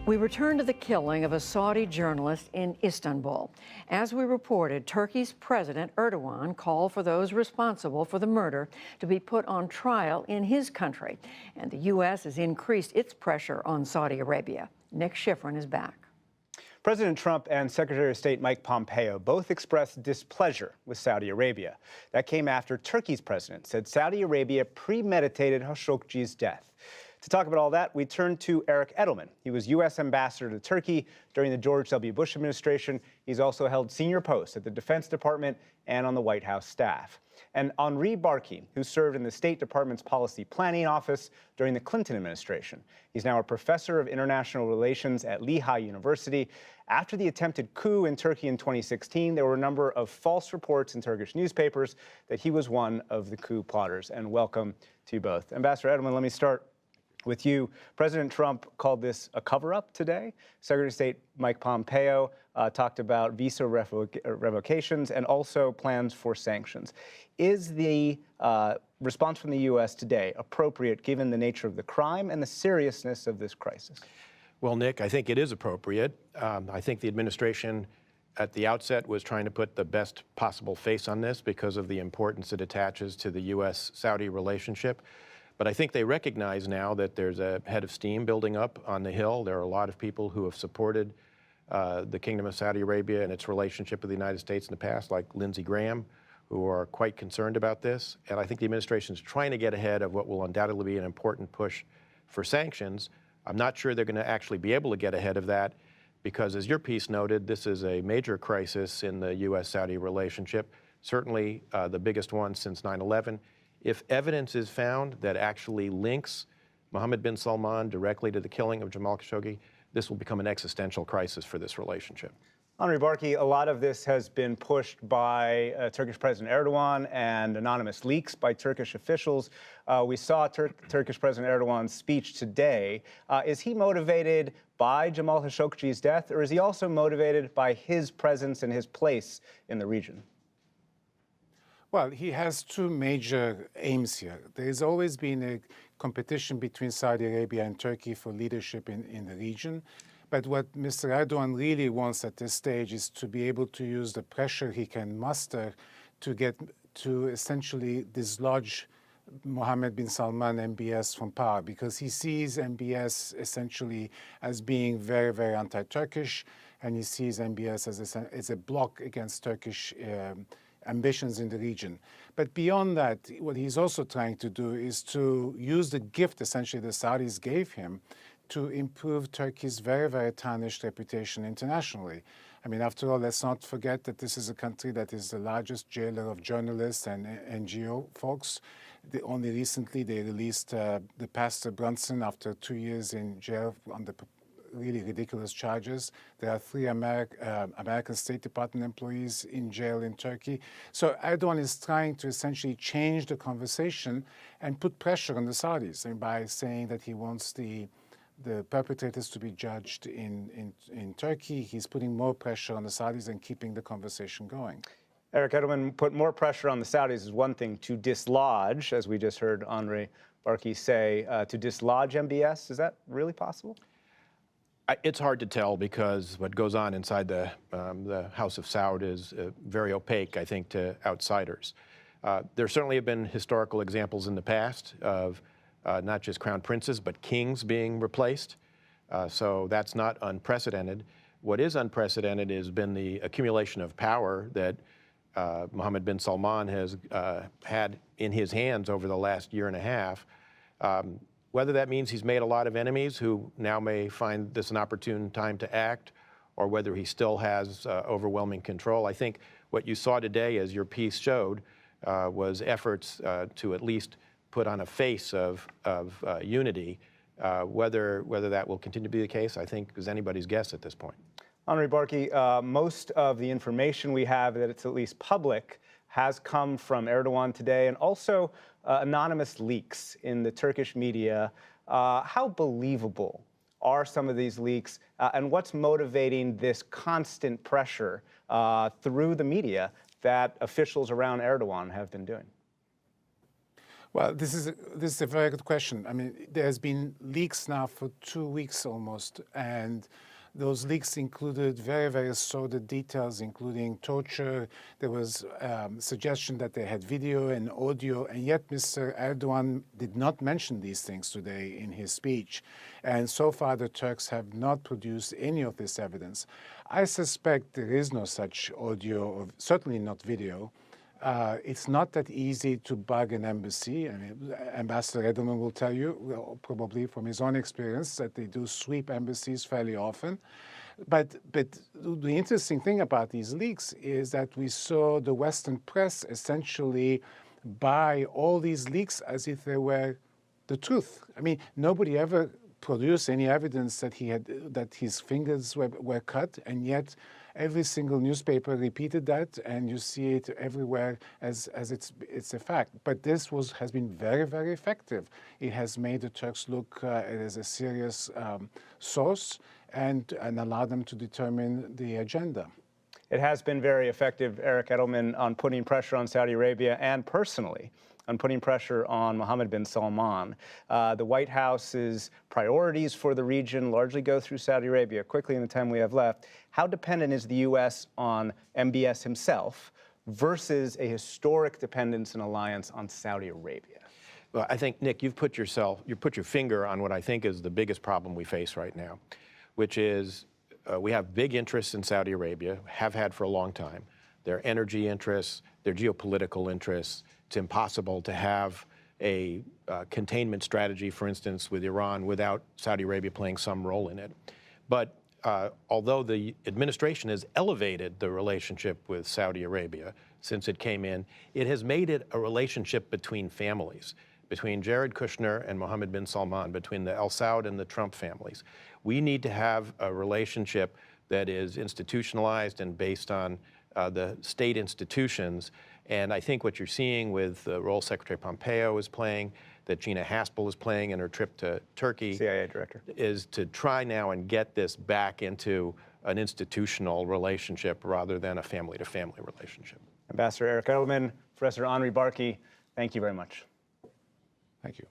We return to the killing of a Saudi journalist in Istanbul. As we reported, Turkey's President Erdogan called for those responsible for the murder to be put on trial in his country. And the U.S. has increased its pressure on Saudi Arabia. Nick Schifrin is back. President Trump and Secretary of State Mike Pompeo both expressed displeasure with Saudi Arabia. That came after Turkey's president said Saudi Arabia premeditated Khashoggi's death. To talk about all that, we turn to Eric Edelman. He was U.S. ambassador to Turkey during the George W. Bush administration. He's also held senior posts at the Defense Department and on the White House staff. And Henri Barkey, who served in the State Department's Policy Planning Office during the Clinton administration. He's now a professor of international relations at Lehigh University. After the attempted coup in Turkey in 2016, there were a number of false reports in Turkish newspapers that he was one of the coup plotters. And welcome to you both. Ambassador Edelman, let me start with you. President Trump called this a cover-up today. Secretary of State Mike Pompeo talked about visa revocations and also plans for sanctions. Is the response from the U.S. today appropriate given the nature of the crime and the seriousness of this crisis? Well, Nick, I think it is appropriate. I think the administration at the outset was trying to put the best possible face on this because of the importance it attaches to the U.S. Saudi relationship. But I think they recognize now that there's a head of steam building up on the Hill. There are a lot of people who have supported the Kingdom of Saudi Arabia and its relationship with the United States in the past, like Lindsey Graham, who are quite concerned about this. And I think the administration is trying to get ahead of what will undoubtedly be an important push for sanctions. I'm not sure they're going to actually be able to get ahead of that because, as your piece noted, this is a major crisis in the U.S. Saudi relationship, certainly the biggest one since 9/11. If evidence is found that actually links Mohammed bin Salman directly to the killing of Jamal Khashoggi, this will become an existential crisis for this relationship. Henri Barkey, a lot of this has been pushed by Turkish President Erdogan and anonymous leaks by Turkish officials. We saw Turkish President Erdogan's speech today. Is he motivated by Jamal Khashoggi's death, or is he also motivated by his presence and his place in the region? Well, he has two major aims here. There's always been a competition between Saudi Arabia and Turkey for leadership in the region. But what Mr. Erdogan really wants at this stage is to be able to use the pressure he can muster to essentially dislodge Mohammed bin Salman, MBS, from power, because he sees MBS essentially as being very, very anti-Turkish, and he sees MBS as a bloc against Turkish ambitions in the region. But beyond that, what he's also trying to do is to use the gift essentially the Saudis gave him to improve Turkey's very, very tarnished reputation internationally. I mean, after all, let's not forget that this is a country that is the largest jailer of journalists and NGO folks. Only recently they released the pastor Brunson after 2 years in jail on the really ridiculous charges. There are 3 American State Department employees in jail in Turkey. So Erdogan is trying to essentially change the conversation and put pressure on the Saudis, and by saying that he wants the perpetrators to be judged in Turkey. He's putting more pressure on the Saudis and keeping the conversation going. Eric Edelman, put more pressure on the Saudis is one thing. To dislodge, as we just heard Henri Barkey say, to dislodge MBS, is that really possible? It's hard to tell because what goes on inside the House of Saud is very opaque, I think, to outsiders. There certainly have been historical examples in the past of not just crown princes, but kings being replaced. So that's not unprecedented. What is unprecedented has been the accumulation of power that Mohammed bin Salman has had in his hands over the last year and a half. Whether that means he's made a lot of enemies who now may find this an opportune time to act, or whether he still has overwhelming control. I think what you saw today, as your piece showed, was efforts to at least put on a face of unity. Whether that will continue to be the case, I think, is anybody's guess at this point. Henri Barkey, most of the information we have that it's at least public has come from Erdogan today, and also anonymous leaks in the Turkish media. How believable are some of these leaks, and what's motivating this constant pressure through the media that officials around Erdogan have been doing? Well, this is a very good question. I mean, there's been leaks now for 2 weeks almost, and those leaks included very, very sordid details, including torture. There was suggestion that they had video and audio, and yet Mr. Erdogan did not mention these things today in his speech. And so far, the Turks have not produced any of this evidence. I suspect there is no such audio, or certainly not video. It's not that easy to bug an embassy. I mean, Ambassador Edelman will tell you, well, probably from his own experience, that they do sweep embassies fairly often. But the interesting thing about these leaks is that we saw the Western press essentially buy all these leaks as if they were the truth. I mean, nobody ever produced any evidence that that his fingers were cut, and yet every single newspaper repeated that, and you see it everywhere as it's a fact. But this has been very, very effective. It has made the Turks look as a serious source and allowed them to determine the agenda. It has been very effective, Eric Edelman, on putting pressure on Saudi Arabia and personally on putting pressure on Mohammed bin Salman. The White House's priorities for the region largely go through Saudi Arabia. Quickly, in the time we have left, how dependent is the U.S. on MBS himself versus a historic dependence and alliance on Saudi Arabia? Well, I think, Nick, you put your finger on what I think is the biggest problem we face right now, which is we have big interests in Saudi Arabia, have had for a long time. Their energy interests, their geopolitical interests. It's impossible to have a containment strategy, for instance, with Iran without Saudi Arabia playing some role in it. But although the administration has elevated the relationship with Saudi Arabia since it came in, it has made it a relationship between families, between Jared Kushner and Mohammed bin Salman, between the Al Saud and the Trump families. We need to have a relationship that is institutionalized and based on the state institutions. And I think what you're seeing with the role Secretary Pompeo is playing, that Gina Haspel is playing in her trip to Turkey, CIA director, is to try now and get this back into an institutional relationship rather than a family-to-family relationship. Ambassador Eric Edelman, Professor Henri Barkey, thank you very much. Thank you.